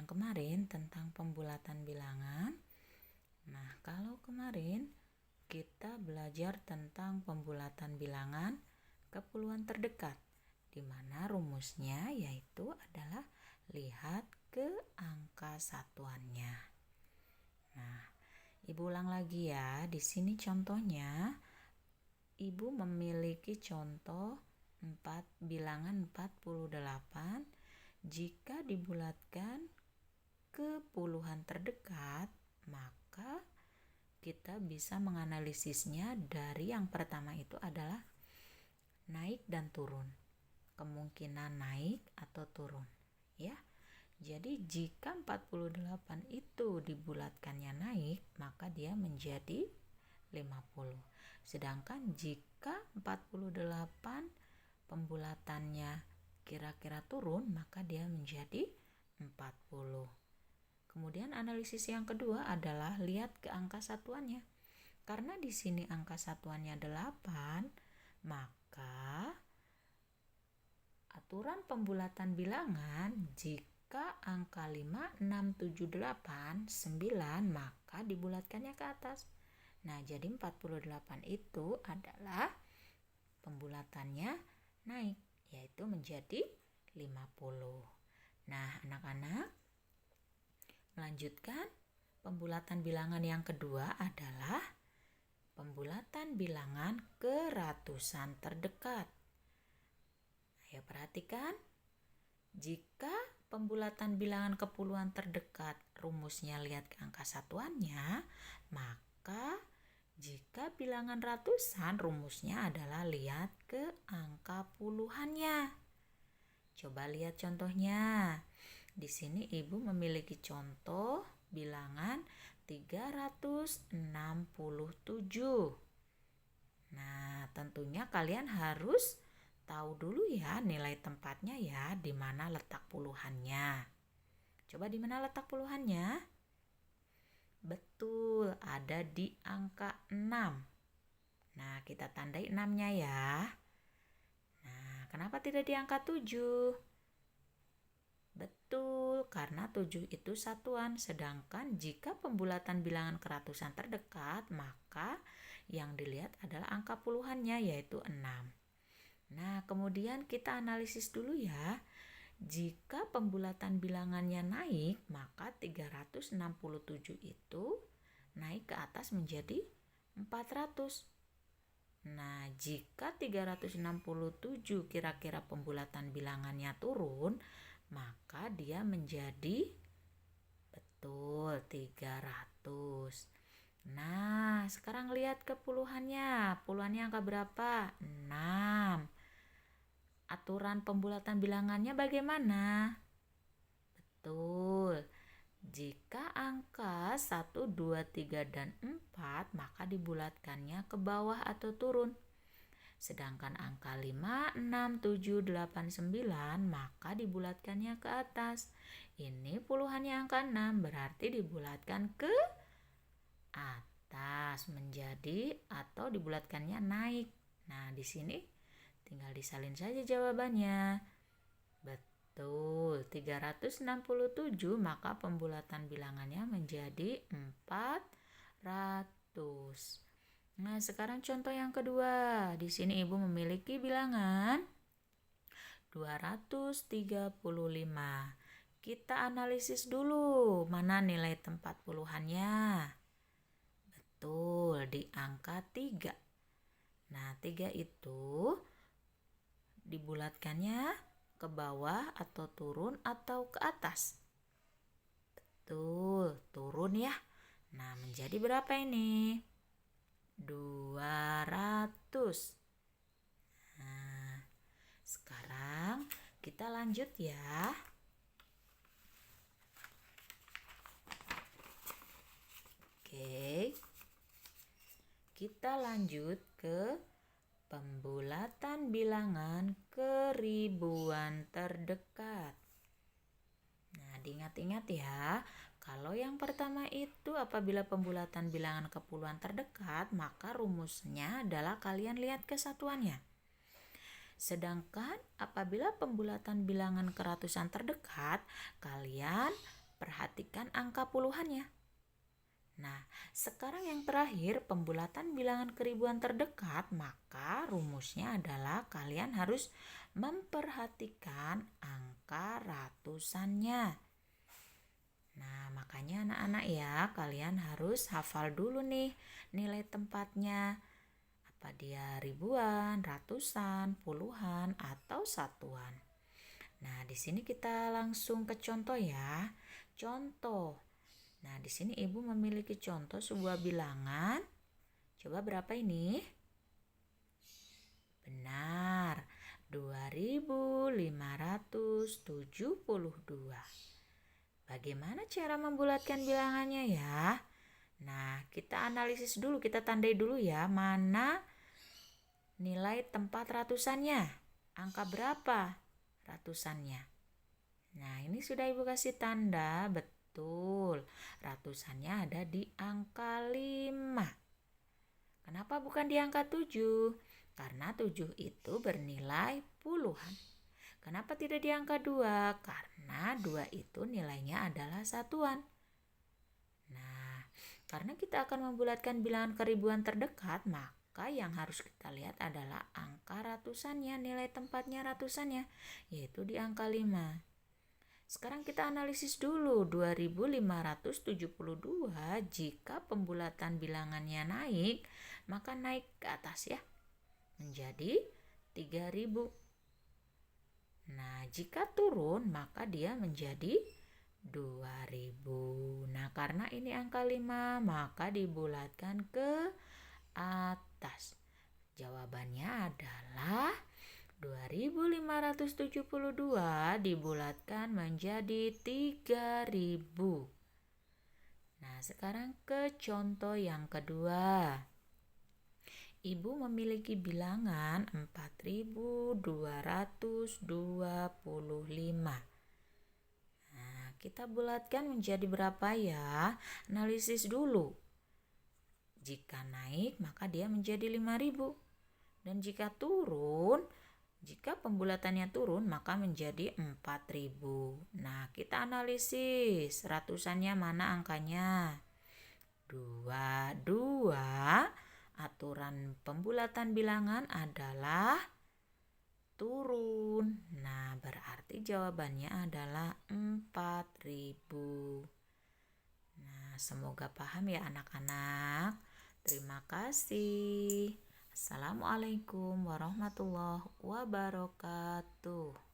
kemarin tentang pembulatan bilangan. Nah, kalau kemarin kita belajar tentang pembulatan bilangan kepuluhan terdekat, di mana rumusnya yaitu adalah lihat ke angka satuannya. Nah, Ibu ulang lagi ya. Di sini contohnya, Ibu memiliki contoh bilangan 48 jika dibulatkan ke puluhan terdekat, maka kita bisa menganalisisnya dari yang pertama itu adalah naik dan turun. Kemungkinan naik atau turun, ya. Jadi jika 48 itu dibulatkannya naik, maka dia menjadi 50. Sedangkan jika 48 pembulatannya kira-kira turun, maka dia menjadi 40. Kemudian analisis yang kedua adalah lihat ke angka satuannya. Karena di sini angka satuannya 8, maka aturan pembulatan bilangan jika angka 5, 6, 7, 8, 9, maka dibulatkannya ke atas. Nah, jadi 48 itu adalah pembulatannya naik, yaitu menjadi 50. Nah, anak-anak, melanjutkan pembulatan bilangan yang kedua adalah pembulatan bilangan ke ratusan terdekat. Ayo perhatikan, jika pembulatan bilangan ke puluhan terdekat rumusnya lihat ke angka satuannya, maka jika bilangan ratusan rumusnya adalah lihat ke angka puluhannya. Coba lihat contohnya. Di sini Ibu memiliki contoh bilangan 367. Nah, tentunya kalian harus tahu dulu ya nilai tempatnya ya, di mana letak puluhannya. Coba di mana letak puluhannya? Betul, ada di angka 6. Nah, kita tandai 6-nya ya. Nah, kenapa tidak di angka 7? Betul, karena 7 itu satuan. Sedangkan jika pembulatan bilangan ke ratusan terdekat, maka yang dilihat adalah angka puluhannya yaitu 6. Nah, kemudian kita analisis dulu ya. Jika pembulatan bilangannya naik, maka 367 itu naik ke atas menjadi 400. Nah, jika 367 kira-kira pembulatan bilangannya turun, maka dia menjadi betul 300. Nah, sekarang lihat ke puluhannya. Puluhannya angka berapa? 6. Aturan pembulatan bilangannya bagaimana? Betul. Jika angka 1, 2, 3, dan 4, maka dibulatkannya ke bawah atau turun. Sedangkan angka 5, 6, 7, 8, 9, maka dibulatkannya ke atas. Ini puluhannya angka 6, berarti dibulatkan ke atas menjadi atau dibulatkannya naik. Nah, di sini tinggal disalin saja jawabannya. Betul, 367, maka pembulatan bilangannya menjadi 400. Nah, sekarang contoh yang kedua. Di sini Ibu memiliki bilangan 235. Kita analisis dulu mana nilai tempat puluhannya. Betul, di angka 3. Nah, 3 itu dibulatkannya ke bawah atau turun atau ke atas? Betul, turun ya. Nah, menjadi berapa ini? 200. Nah, sekarang kita lanjut ya. Oke. Kita lanjut ke pembulatan bilangan ke ribuan terdekat. Nah, diingat-ingat ya. Kalau yang pertama itu apabila pembulatan bilangan ke puluhan terdekat, maka rumusnya adalah kalian lihat kesatuannya. Sedangkan apabila pembulatan bilangan ke ratusan terdekat, kalian perhatikan angka puluhannya. Nah, sekarang yang terakhir pembulatan bilangan keribuan terdekat, maka rumusnya adalah kalian harus memperhatikan angka ratusannya. Nah, makanya anak-anak ya, kalian harus hafal dulu nih nilai tempatnya. Apa dia ribuan, ratusan, puluhan, atau satuan. Nah, di sini kita langsung ke contoh ya. Contoh. Nah, di sini Ibu memiliki contoh sebuah bilangan. Coba berapa ini? Benar, 2572. Bagaimana cara membulatkan bilangannya ya? Nah, kita analisis dulu, kita tandai dulu ya, mana nilai tempat ratusannya. Angka berapa ratusannya? Nah, ini sudah Ibu kasih tanda, betul. Ratusannya ada di angka 5. Kenapa bukan di angka 7? Karena 7 itu bernilai puluhan. Kenapa tidak di angka 2? Karena 2 itu nilainya adalah satuan. Nah, karena kita akan membulatkan bilangan keribuan terdekat, maka yang harus kita lihat adalah angka ratusannya, nilai tempatnya ratusannya, yaitu di angka 5. Sekarang kita analisis dulu 2572 jika pembulatan bilangannya naik, maka naik ke atas ya, menjadi 3000. Nah, jika turun maka dia menjadi 2000. Nah, karena ini angka 5 maka dibulatkan ke atas. Jawabannya adalah 2572 dibulatkan menjadi 3000. Nah, sekarang ke contoh yang kedua. Ibu memiliki bilangan 4225. Nah, kita bulatkan menjadi berapa ya? Analisis dulu. Jika naik maka dia menjadi 5000. Dan jika turun, jika pembulatannya turun maka menjadi 4000. Nah, kita analisis ratusannya mana angkanya? 2. Aturan pembulatan bilangan adalah turun. Nah, berarti jawabannya adalah 4000. Nah, semoga paham ya anak-anak. Terima kasih. Assalamualaikum warahmatullahi wabarakatuh.